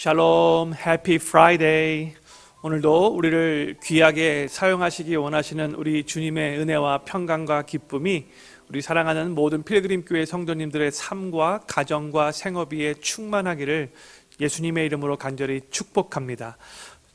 샬롬, 해피 프라이데이. 오늘도 우리를 귀하게 사용하시기 원하시는 우리 주님의 은혜와 평강과 기쁨이 우리 사랑하는 모든 필그림 교회 성도님들의 삶과 가정과 생업위에 충만하기를 예수님의 이름으로 간절히 축복합니다.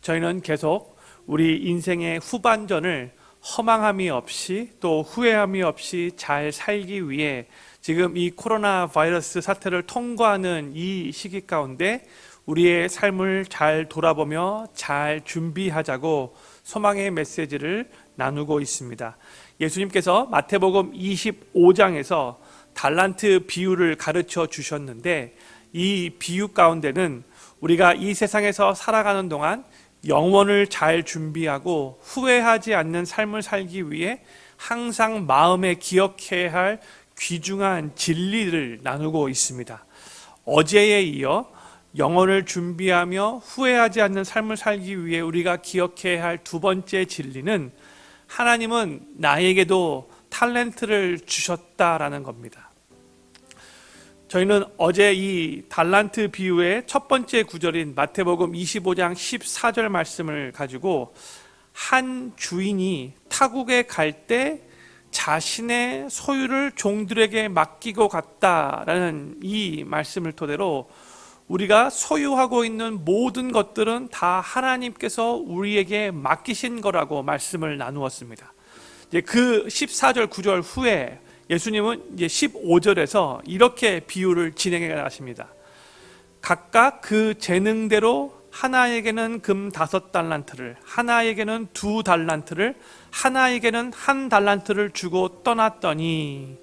저희는 계속 우리 인생의 후반전을 허망함이 없이 또 후회함이 없이 잘 살기 위해 지금 이 코로나 바이러스 사태를 통과하는 이 시기 가운데 우리의 삶을 잘 돌아보며 잘 준비하자고 소망의 메시지를 나누고 있습니다. 예수님께서 마태복음 25장에서 달란트 비유를 가르쳐 주셨는데, 이 비유 가운데는 우리가 이 세상에서 살아가는 동안 영혼을 잘 준비하고 후회하지 않는 삶을 살기 위해 항상 마음에 기억해야 할 귀중한 진리를 나누고 있습니다. 어제에 이어 영혼을 준비하며 후회하지 않는 삶을 살기 위해 우리가 기억해야 할 두 번째 진리는 하나님은 나에게도 탤런트를 주셨다라는 겁니다. 저희는 어제 이 달란트 비유의 첫 번째 구절인 마태복음 25장 14절 말씀을 가지고 한 주인이 타국에 갈 때 자신의 소유를 종들에게 맡기고 갔다라는 이 말씀을 토대로 우리가 소유하고 있는 모든 것들은 다 하나님께서 우리에게 맡기신 거라고 말씀을 나누었습니다. 이제 그 14절 9절 후에 예수님은 이제 15절에서 이렇게 비유를 진행해 가십니다. 각각 그 재능대로 하나에게는 금 5달란트를, 하나에게는 2달란트를, 하나에게는 1달란트를 주고 떠났더니,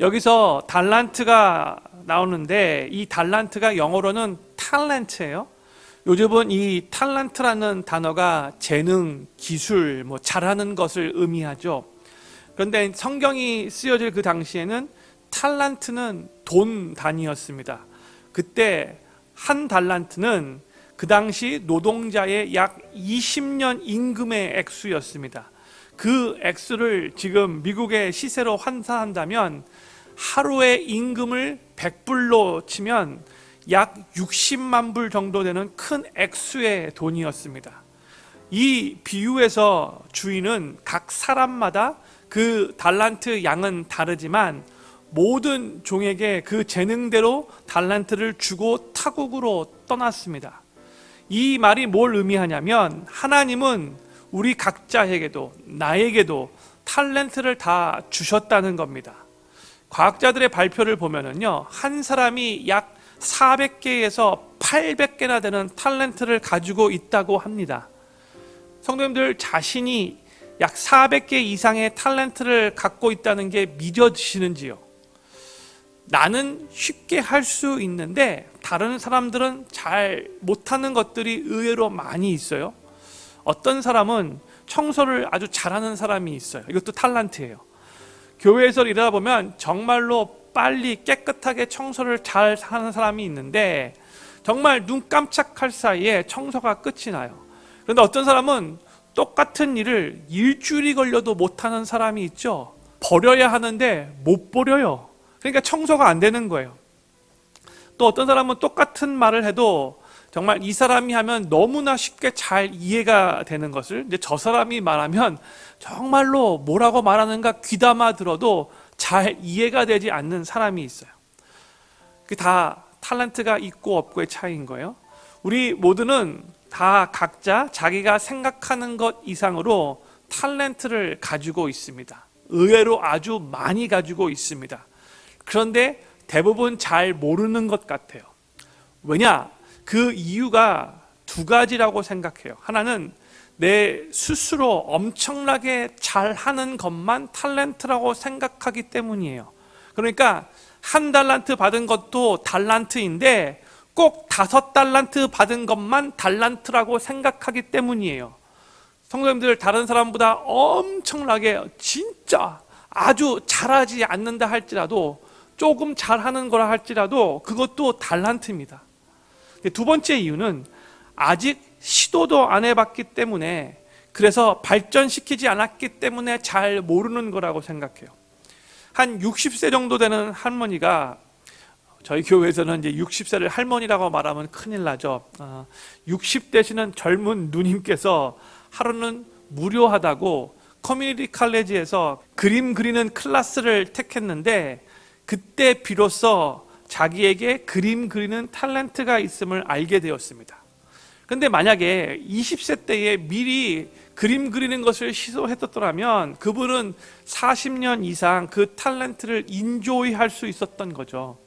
여기서 달란트가 나오는데 이 달란트가 영어로는 탤런트예요. 요즘은 이 탤런트라는 단어가 재능, 기술, 잘하는 것을 의미하죠. 그런데 성경이 쓰여질 그 당시에는 탤런트는 돈 단위였습니다. 그때 1달란트는 그 당시 노동자의 약 20년 임금의 액수였습니다. 그 액수를 지금 미국의 시세로 환산한다면 하루의 임금을 100불로 치면 약 60만 불 정도 되는 큰 액수의 돈이었습니다. 이 비유에서 주인은 각 사람마다 그 달란트 양은 다르지만 모든 종에게 그 재능대로 달란트를 주고 타국으로 떠났습니다. 이 말이 뭘 의미하냐면 하나님은 우리 각자에게도 나에게도 탤런트를 다 주셨다는 겁니다. 과학자들의 발표를 보면은요, 한 사람이 약 400개에서 800개나 되는 탤런트를 가지고 있다고 합니다. 성도님들 자신이 약 400개 이상의 탤런트를 갖고 있다는 게 믿어지시는지요? 나는 쉽게 할 수 있는데 다른 사람들은 잘 못하는 것들이 의외로 많이 있어요. 어떤 사람은 청소를 아주 잘하는 사람이 있어요. 이것도 탤런트예요. 교회에서 일하다 보면 정말로 빨리 깨끗하게 청소를 잘 하는 사람이 있는데 정말 눈 깜짝할 사이에 청소가 끝이 나요. 그런데 어떤 사람은 똑같은 일을 일주일이 걸려도 못하는 사람이 있죠. 버려야 하는데 못 버려요. 그러니까 청소가 안 되는 거예요. 또 어떤 사람은 똑같은 말을 해도 정말 이 사람이 하면 너무나 쉽게 잘 이해가 되는 것을 이제 저 사람이 말하면 정말로 뭐라고 말하는가 귀담아 들어도 잘 이해가 되지 않는 사람이 있어요. 그게 다 탤런트가 있고 없고의 차이인 거예요. 우리 모두는 다 각자 자기가 생각하는 것 이상으로 탤런트를 가지고 있습니다. 의외로 아주 많이 가지고 있습니다. 그런데 대부분 잘 모르는 것 같아요. 왜냐? 그 이유가 두 가지라고 생각해요. 하나는 내 스스로 엄청나게 잘하는 것만 탤런트라고 생각하기 때문이에요. 그러니까 1달란트 받은 것도 달란트인데 꼭 5달란트 받은 것만 달란트라고 생각하기 때문이에요. 성도님들, 다른 사람보다 엄청나게 진짜 아주 잘하지 않는다 할지라도 조금 잘하는 거라 할지라도 그것도 달란트입니다. 두 번째 이유는 아직 시도도 안 해봤기 때문에, 그래서 발전시키지 않았기 때문에 잘 모르는 거라고 생각해요. 한 60세 정도 되는 할머니가 저희 교회에서는 이제 60세를 할머니라고 말하면 큰일 나죠. 60 되시는 젊은 누님께서 하루는 무료하다고 커뮤니티 칼리지에서 그림 그리는 클래스를 택했는데 그때 비로소 자기에게 그림 그리는 탤런트가 있음을 알게 되었습니다. 그런데 만약에 20세 때에 미리 그림 그리는 것을 시도했었더라면 그분은 40년 이상 그 탤런트를 인조이할 수 있었던 거죠.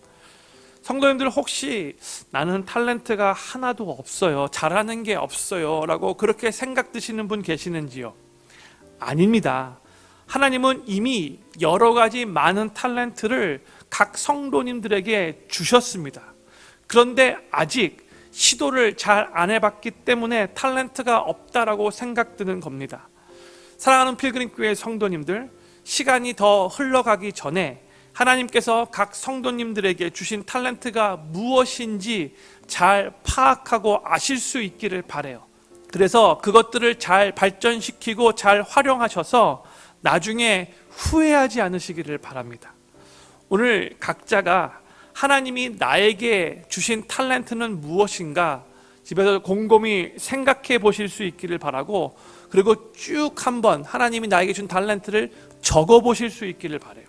성도님들, 혹시 나는 탤런트가 하나도 없어요, 잘하는 게 없어요 라고 그렇게 생각 드시는 분 계시는지요? 아닙니다. 하나님은 이미 여러 가지 많은 탤런트를 각 성도님들에게 주셨습니다. 그런데 아직 시도를 잘 안 해봤기 때문에 탤런트가 없다라고 생각드는 겁니다. 사랑하는 필그림교회 성도님들, 시간이 더 흘러가기 전에 하나님께서 각 성도님들에게 주신 탤런트가 무엇인지 잘 파악하고 아실 수 있기를 바라요. 그래서 그것들을 잘 발전시키고 잘 활용하셔서 나중에 후회하지 않으시기를 바랍니다. 오늘 각자가 하나님이 나에게 주신 탤런트는 무엇인가 집에서 곰곰이 생각해 보실 수 있기를 바라고, 그리고 쭉 한번 하나님이 나에게 준 탤런트를 적어 보실 수 있기를 바라요.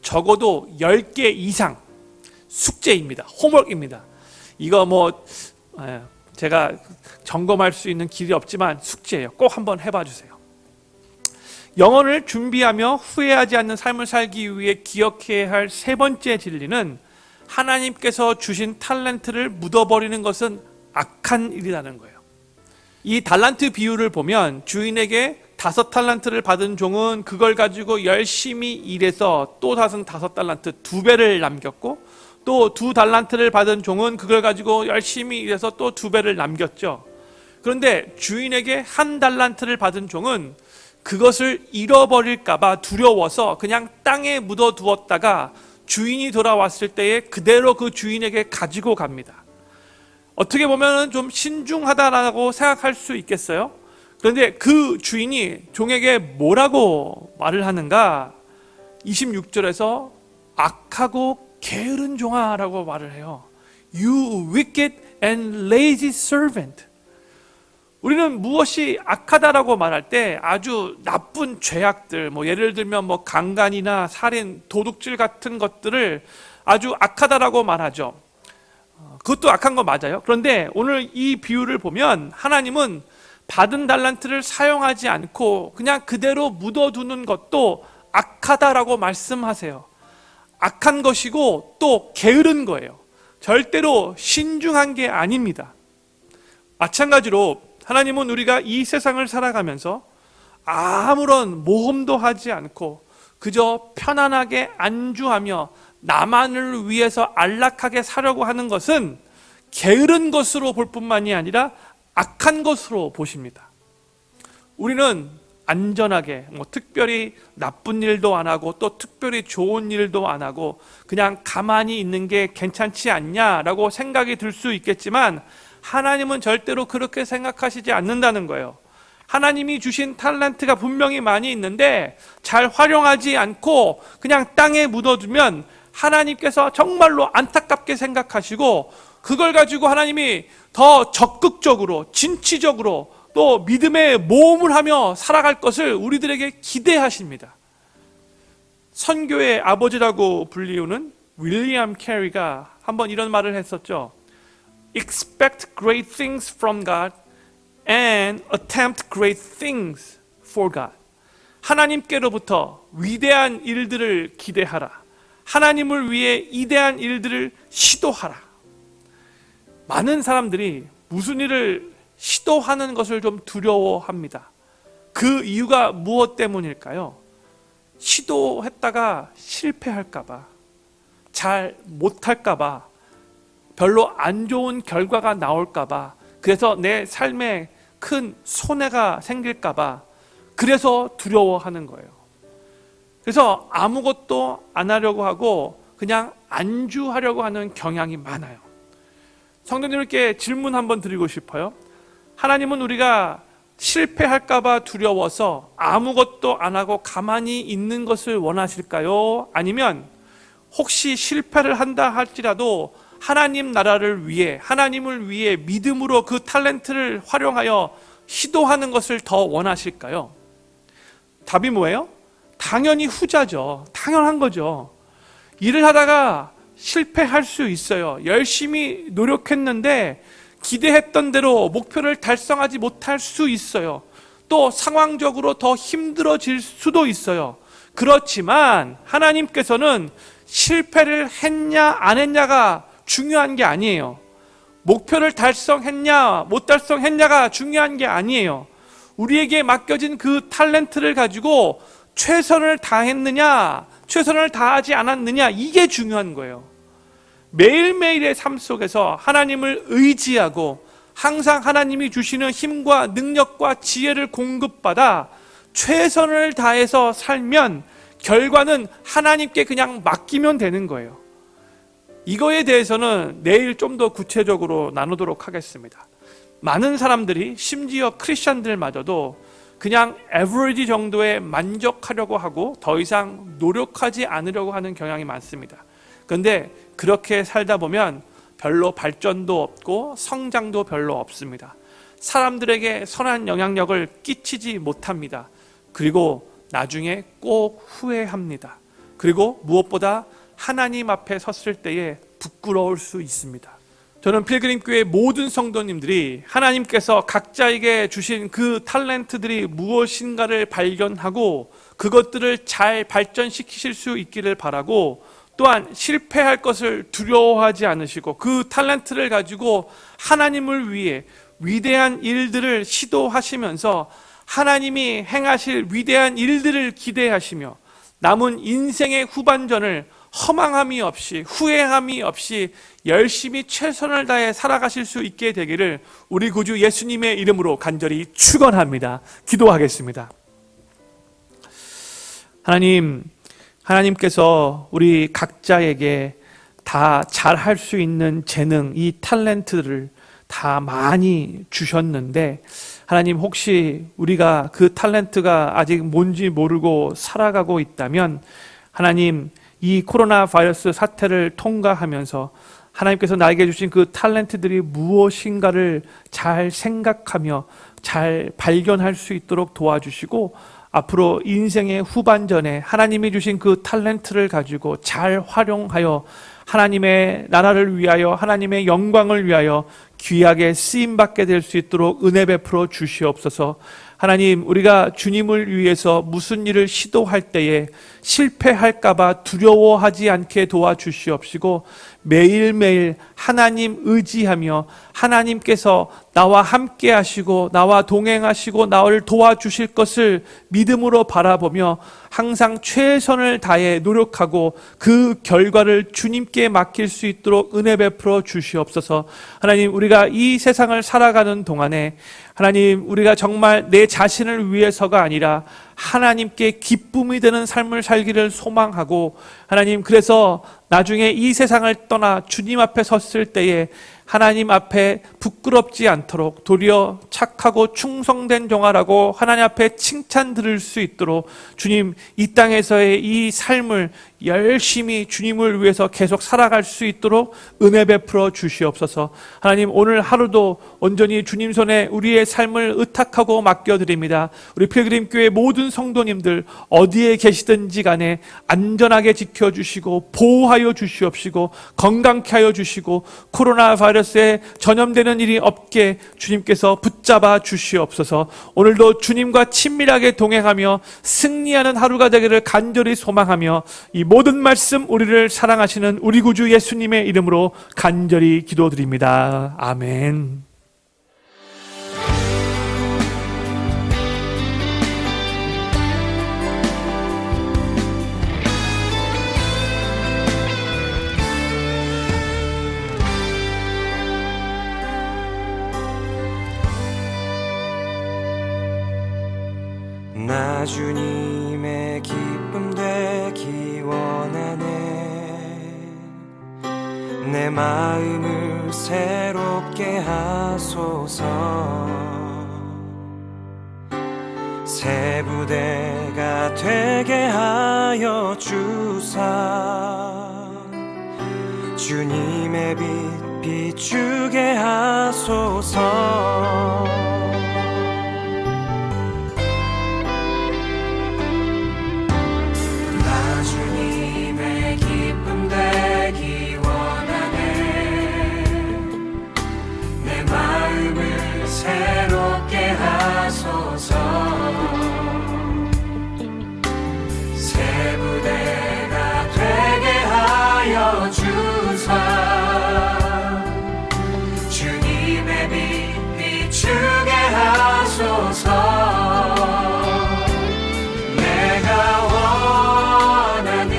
적어도 10개 이상 숙제입니다. 홈워크입니다. 이거 제가 점검할 수 있는 길이 없지만 숙제예요. 꼭 한번 해봐 주세요. 영혼을 준비하며 후회하지 않는 삶을 살기 위해 기억해야 할 세 번째 진리는 하나님께서 주신 탤런트를 묻어버리는 것은 악한 일이라는 거예요. 이 달란트 비유를 보면 주인에게 5달란트를 받은 종은 그걸 가지고 열심히 일해서 또 다른 5달란트, 2배를 남겼고, 또 2달란트를 받은 종은 그걸 가지고 열심히 일해서 또 2배를 남겼죠. 그런데 주인에게 1달란트를 받은 종은 그것을 잃어버릴까봐 두려워서 그냥 땅에 묻어두었다가 주인이 돌아왔을 때에 그대로 그 주인에게 가지고 갑니다. 어떻게 보면 좀 신중하다라고 생각할 수 있겠어요? 그런데 그 주인이 종에게 뭐라고 말을 하는가? 26절에서 악하고 게으른 종아라고 말을 해요. You wicked and lazy servant. 우리는 무엇이 악하다라고 말할 때 아주 나쁜 죄악들, 예를 들면 강간이나 살인, 도둑질 같은 것들을 아주 악하다라고 말하죠. 그것도 악한 거 맞아요. 그런데 오늘 이 비유를 보면 하나님은 받은 달란트를 사용하지 않고 그냥 그대로 묻어두는 것도 악하다라고 말씀하세요. 악한 것이고 또 게으른 거예요. 절대로 신중한 게 아닙니다. 마찬가지로 하나님은 우리가 이 세상을 살아가면서 아무런 모험도 하지 않고 그저 편안하게 안주하며 나만을 위해서 안락하게 살려고 하는 것은 게으른 것으로 볼 뿐만이 아니라 악한 것으로 보십니다. 우리는 안전하게 특별히 나쁜 일도 안 하고 또 특별히 좋은 일도 안 하고 그냥 가만히 있는 게 괜찮지 않냐라고 생각이 들 수 있겠지만 하나님은 절대로 그렇게 생각하시지 않는다는 거예요. 하나님이 주신 탤런트가 분명히 많이 있는데 잘 활용하지 않고 그냥 땅에 묻어두면 하나님께서 정말로 안타깝게 생각하시고 그걸 가지고 하나님이 더 적극적으로 진취적으로 또 믿음의 모험을 하며 살아갈 것을 우리들에게 기대하십니다. 선교의 아버지라고 불리우는 윌리엄 캐리가 한번 이런 말을 했었죠. Expect great things from God and attempt great things for God. 하나님께로부터 위대한 일들을 기대하라. 하나님을 위해 이대한 일들을 시도하라. 많은 사람들이 무슨 일을 시도하는 것을 좀 두려워합니다. 그 이유가 무엇 때문일까요? 시도했다가 실패할까봐, 잘 못할까봐, 별로 안 좋은 결과가 나올까봐, 그래서 내 삶에 큰 손해가 생길까봐, 그래서 두려워하는 거예요. 그래서 아무것도 안 하려고 하고 그냥 안주하려고 하는 경향이 많아요. 성도님께 질문 한번 드리고 싶어요. 하나님은 우리가 실패할까봐 두려워서 아무것도 안 하고 가만히 있는 것을 원하실까요? 아니면 혹시 실패를 한다 할지라도 하나님 나라를 위해, 하나님을 위해 믿음으로 그 탤런트를 활용하여 시도하는 것을 더 원하실까요? 답이 뭐예요? 당연히 후자죠. 당연한 거죠. 일을 하다가 실패할 수 있어요. 열심히 노력했는데 기대했던 대로 목표를 달성하지 못할 수 있어요. 또 상황적으로 더 힘들어질 수도 있어요. 그렇지만 하나님께서는 실패를 했냐 안 했냐가 중요한 게 아니에요. 목표를 달성했냐 못 달성했냐가 중요한 게 아니에요. 우리에게 맡겨진 그 탤런트를 가지고 최선을 다했느냐 최선을 다하지 않았느냐, 이게 중요한 거예요. 매일매일의 삶 속에서 하나님을 의지하고 항상 하나님이 주시는 힘과 능력과 지혜를 공급받아 최선을 다해서 살면 결과는 하나님께 그냥 맡기면 되는 거예요. 이거에 대해서는 내일 좀 더 구체적으로 나누도록 하겠습니다. 많은 사람들이, 심지어 크리스천들마저도 그냥 에버리지 정도에 만족하려고 하고 더 이상 노력하지 않으려고 하는 경향이 많습니다. 그런데 그렇게 살다 보면 별로 발전도 없고 성장도 별로 없습니다. 사람들에게 선한 영향력을 끼치지 못합니다. 그리고 나중에 꼭 후회합니다. 그리고 무엇보다 하나님 앞에 섰을 때에 부끄러울 수 있습니다. 저는 필그림교회 모든 성도님들이 하나님께서 각자에게 주신 그 탤런트들이 무엇인가를 발견하고 그것들을 잘 발전시키실 수 있기를 바라고, 또한 실패할 것을 두려워하지 않으시고 그 탤런트를 가지고 하나님을 위해 위대한 일들을 시도하시면서 하나님이 행하실 위대한 일들을 기대하시며 남은 인생의 후반전을 허망함이 없이 후회함이 없이 열심히 최선을 다해 살아가실 수 있게 되기를 우리 구주 예수님의 이름으로 간절히 축원합니다. 기도하겠습니다. 하나님께서 우리 각자에게 다 잘할 수 있는 재능, 이 탤런트를 다 많이 주셨는데, 하나님, 혹시 우리가 그 탤런트가 아직 뭔지 모르고 살아가고 있다면 하나님, 이 코로나 바이러스 사태를 통과하면서 하나님께서 나에게 주신 그 탤런트들이 무엇인가를 잘 생각하며 잘 발견할 수 있도록 도와주시고, 앞으로 인생의 후반전에 하나님이 주신 그 탤런트를 가지고 잘 활용하여 하나님의 나라를 위하여, 하나님의 영광을 위하여 귀하게 쓰임받게 될 수 있도록 은혜 베풀어 주시옵소서. 하나님, 우리가 주님을 위해서 무슨 일을 시도할 때에 실패할까봐 두려워하지 않게 도와주시옵시고, 매일매일 하나님 의지하며 하나님께서 나와 함께 하시고 나와 동행하시고 나를 도와주실 것을 믿음으로 바라보며 항상 최선을 다해 노력하고 그 결과를 주님께 맡길 수 있도록 은혜 베풀어 주시옵소서. 하나님, 우리가 이 세상을 살아가는 동안에 하나님, 우리가 정말 내 자신을 위해서가 아니라 하나님께 기쁨이 되는 삶을 살기를 소망하고, 하나님, 그래서 나중에 이 세상을 떠나 주님 앞에 섰을 때에 하나님 앞에 부끄럽지 않도록 도리어 착하고 충성된 종아라고 하나님 앞에 칭찬 들을 수 있도록 주님, 이 땅에서의 이 삶을 열심히 주님을 위해서 계속 살아갈 수 있도록 은혜 베풀어 주시옵소서. 하나님, 오늘 하루도 온전히 주님 손에 우리의 삶을 의탁하고 맡겨드립니다. 우리 필그림교회 모든 성도님들 어디에 계시든지 간에 안전하게 지켜주시고 보호하여 주시옵시고 건강케 하여 주시고 코로나 바이러스에 전염되는 일이 없게 주님께서 붙잡아 주시옵소서. 오늘도 주님과 친밀하게 동행하며 승리하는 하루가 되기를 간절히 소망하며 이 모든 말씀 우리를 사랑하시는 우리 구주 예수님의 이름으로 간절히 기도드립니다. 아멘. 나 주님의 기쁨 되기 원하네. 내 마음을 새롭게 하소서. 새 부대가 되게 하여 주사. 주님의 빛 비추게 하소서. 나 주님의 기쁨 되기 원하네. 내 마음을 새롭게 하소서. 새 부대가 되게 하여 주사. 주님의 빛 비추게 하소서. 내가 원하는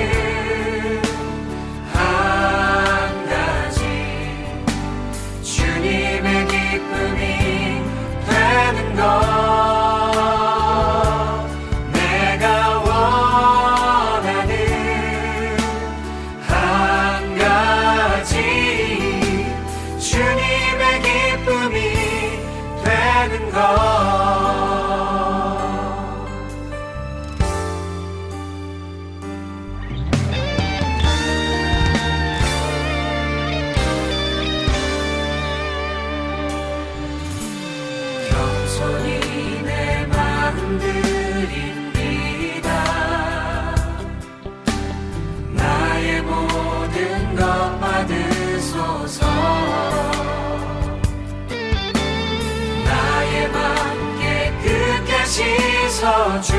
한 가지 주님의 기쁨이 되는 것. 내가 원하는 한 가지 주님의 기쁨이 되는 것. 겸손히 내 마음 드립니다. 나의 모든 것 받으소서. 나의 맘 깨끗게 씻어주